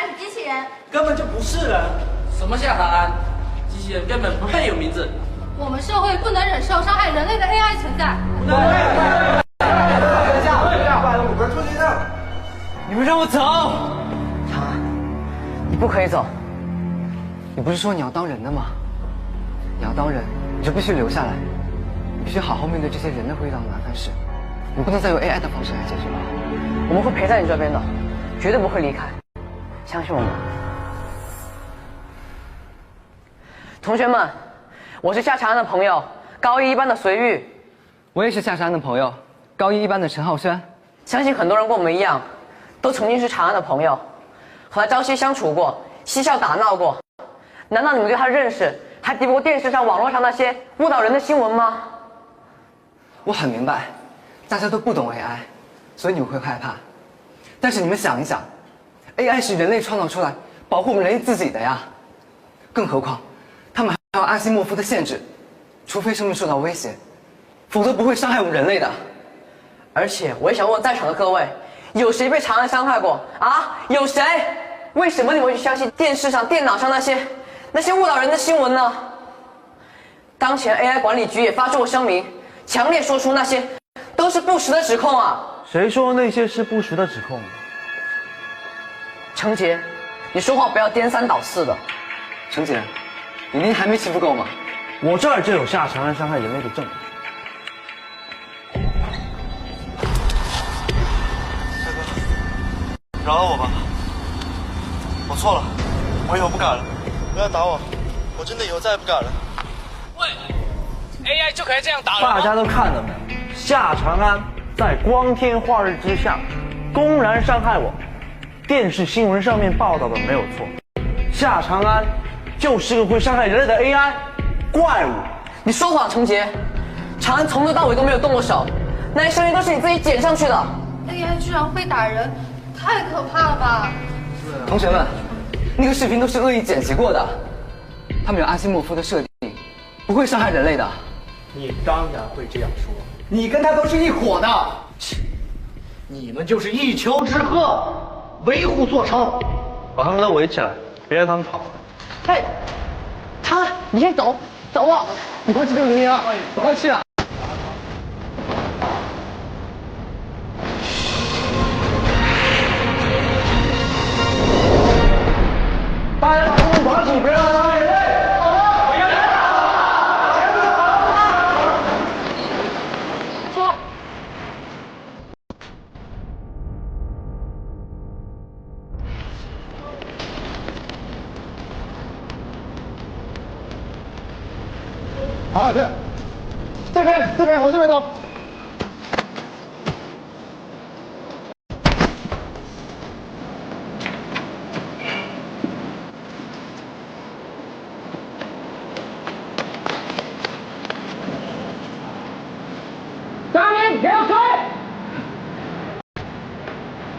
安是机器人，根本就不是人。什么夏长安？机器人根本不配有名字。我们社会不能忍受伤害人类的 AI 存在。等一下，我们出去一趟。你们让我走！长安，你不可以走。你不是说你要当人的吗？你要当人，你就必须留下来，你必须好好面对这些人类会遇到的麻烦事。你不能再用 AI 的方式来解决了。我们会陪在你这边的，绝对不会离开。相信我们。同学们，我是夏长安的朋友，高一班的隋玉。我也是夏长安的朋友，高一班的陈浩轩。相信很多人跟我们一样，都曾经是长安的朋友，和他朝夕相处过，嬉笑打闹过。难道你们对他的认识还敌不过电视上、网络上那些误导人的新闻吗？我很明白，大家都不懂 AI， 所以你们会害怕。但是你们想一想 ，AI 是人类创造出来保护我们人类自己的呀。更何况，他们还有阿西莫夫的限制，除非生命受到威胁，否则不会伤害我们人类的。而且我也想问在场的各位，有谁被长安伤害过啊？有谁？为什么你们会去相信电视上、电脑上那些误导人的新闻呢？当前 AI 管理局也发出过声明，强烈说出那些都是不实的指控啊！谁说那些是不实的指控？程杰，你说话不要颠三倒四的。程姐，你那还没欺负够吗？我这儿就有夏长安伤害人类的证据。饶了我吧，我错了，我以后不敢了。不要打我，我真的以后再也不敢了。喂 ，AI 就可以这样打人吗？大家都看了没有？夏长安在光天化日之下公然伤害我，电视新闻上面报道的没有错。夏长安就是个会伤害人类的 AI 怪物。你说谎，程杰！长安从头到尾都没有动过手，那些声音都是你自己剪上去的。AI 居然会打人，太可怕了吧！同学们，那个视频都是恶意剪辑过的，他们有阿西莫夫的设定，不会伤害人类的。你当然会这样说，你跟他都是一伙的。你们就是一丘之貉，为虎作伥。把他们都围起来，别让他们跑。嘿，长安，你先走，走啊！你快去救林啊！快去啊！大家把他们绑起，别让他伤害人类！好，这边，我这边走。